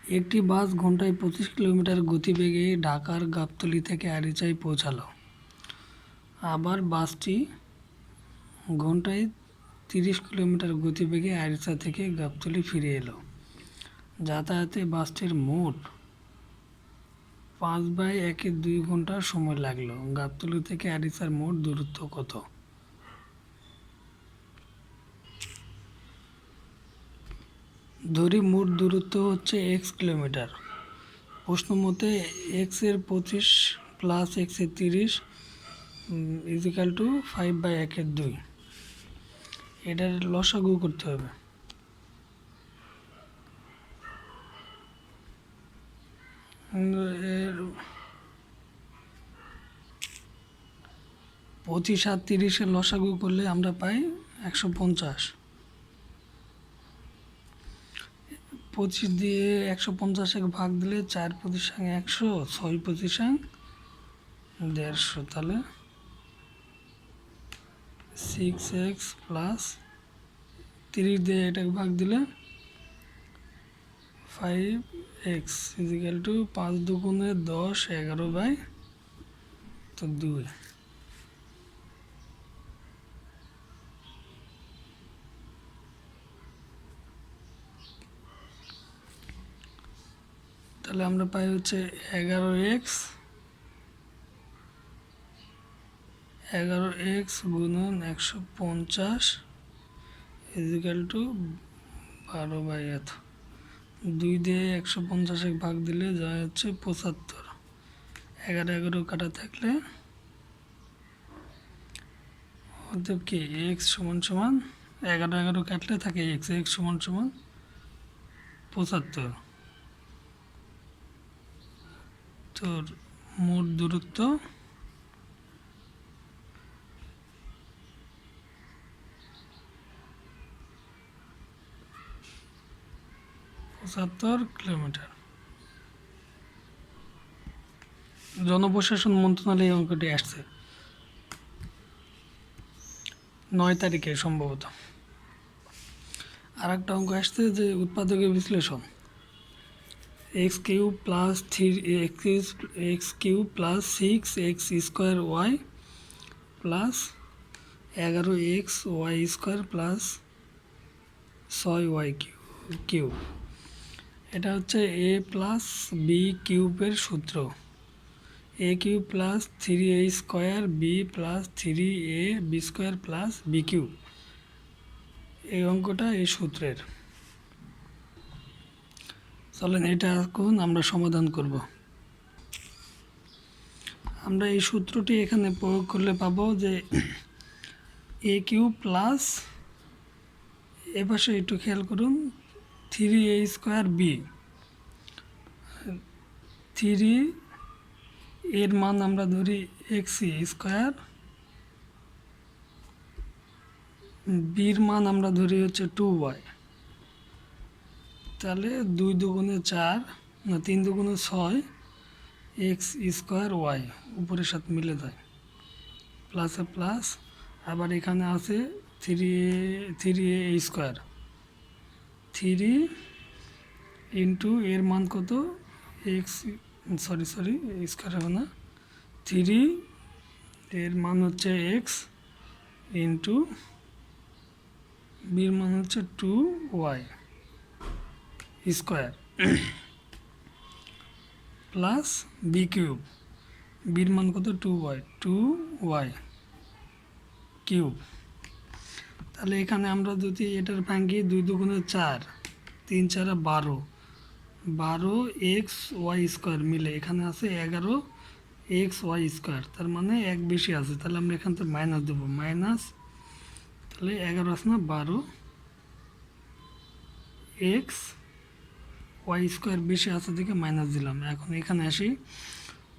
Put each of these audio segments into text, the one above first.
একটি বাস ঘন্টায় 25 কিলোমিটার গতিবেগে ঢাকার গাবতলী থেকে আরিচায় পৌঁছালো। আবার বাসটি ঘন্টায় 30 কিলোমিটার গতিবেগে আরিচা থেকে গাবতলী ফিরে এলো। যাতায়াতে বাসটির মোট 5/1-2 ঘন্টা সময় লাগলো। গাবতলী থেকে আরিচার মোট দূরত্ব কত? ধরি মোট দূরত্ব হচ্ছে x কিলোমিটার। প্রশ্ন মতে x এর 25 প্লাস x এর 30 ইজিক্যাল টু 5/1-2। এটার লসাগু করতে হবে। এর 25 আর 30-এর লসাগু করলে আমরা পাই 150। 25 দিয়ে 150 ভাগ দিলে 4×5 100, 6×5 150, তাহলে 6x প্লাস 30 দিয়ে এটাকে ভাগ দিলে 5x ইজিক্যাল টু 5 দুগুণে 10, 11/2। তাহলে আমরা পাই হচ্ছে 11x গুণন 150 ইজিক্যাল টু 12/এত। 2 দিয়ে 150 ভাগ দিলে যায় হচ্ছে 75। 11 কাটা থাকলে অতএব কি x সমান সমান 11 কাটলে থাকে x সমান সমান 75। তোর মোট দূরত্ব 75 কিলোমিটার। জনপ্রশাসন মন্ত্রণালয়ে এই অঙ্কটি আসছে 9 তারিখে সম্ভবত। আর একটা অঙ্ক আসছে যে উৎপাদকের বিশ্লেষণ x³ plus 6x² y plus 11xy² plus 6y³ এটা হচ্ছে a প্লাস বি কিউবের সূত্র। a³ plus 3a² b plus 3ab² plus b³। এই অঙ্কটা এই সূত্রের। চলেন এটা এখন আমরা সমাধান করব। আমরা এই সূত্রটি এখানে প্রয়োগ করলে পাবো যে a³ প্লাস এপাশে একটু খেয়াল করুন 3a² b 3 এর মান আমরা ধরি x² বির মান আমরা ধরি হচ্ছে 2y। তাহলে 2 দুগুণে 4 না 3 দুগুণে 6 x² y উপরের সাথে মিলে যায় প্লাসে প্লাস। আবার এখানে আছে 3a² 3 ইন্টু এর মান কত x সরি স্কোয়ার হবে না 3 এর মান হচ্ছে x ইন্টু বির মান হচ্ছে 2y² প্লাস b³ বির মান কত 2y³ তাহলে এখানে আমরা যদি এটার ভাঙি 2 দুগুণে 4 3 4 12 12xy² মিলে এখানে আছে 11xy²। তার মানে এক বেশি আছে, তাহলে আমরা এখান থেকে মাইনাস দেবো মাইনাস। তাহলে 11 আছে না 12xy² বেশি আছে দিকে মাইনাস দিলাম। এখন এখানে আসি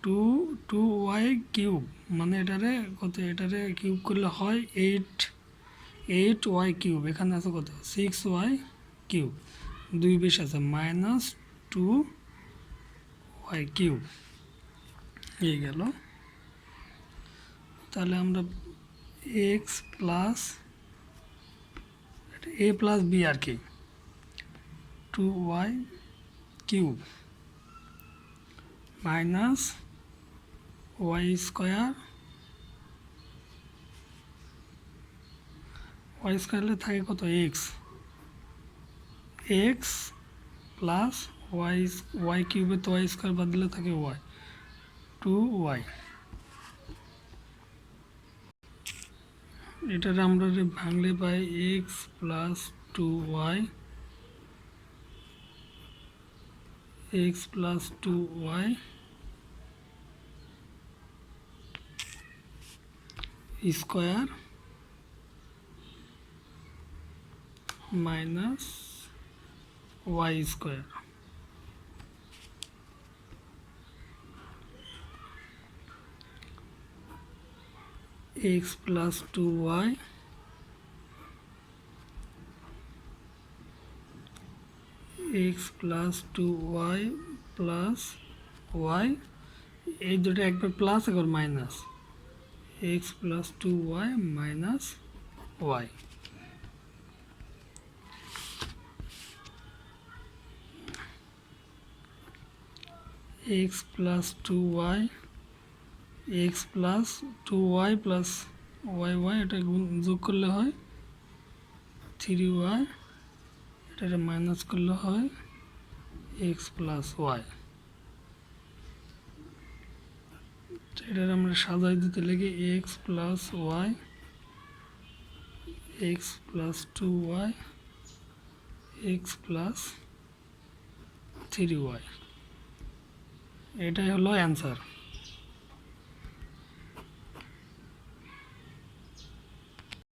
2y³ মানে এটারে কত এটারে কিউব করলে হয় 8y³। এখানে আছে কত 6y³। 2 বেশি আছে মাইনাস 2y³ এই গেল। তাহলে আমরা x plus a plus B আর কি 2y cube minus Y square, Y স্কোয়ারে থাকে কত X, X plus Y, Y কিউবে তো ওয়াই স্কোয়ার বাদ দিলে থাকে ওয়াই, 2y। এটার আমরা ভাঙলে পাই X plus 2y, x plus 2y square minus Y square. X plus 2y x plus 2y plus Y, এই দুটো একবার প্লাস একবার minus, X plus 2y minus Y. X plus 2y x plus 2y plus Y Y, এটা যোগ করলে হয় 3y, এটা minus করলে হয় এক্স প্লাস ওয়াই। এটার আমরা সাজাই দিতে লেগে x plus y x plus 2y x plus 3y, এটাই হলো অ্যান্সার।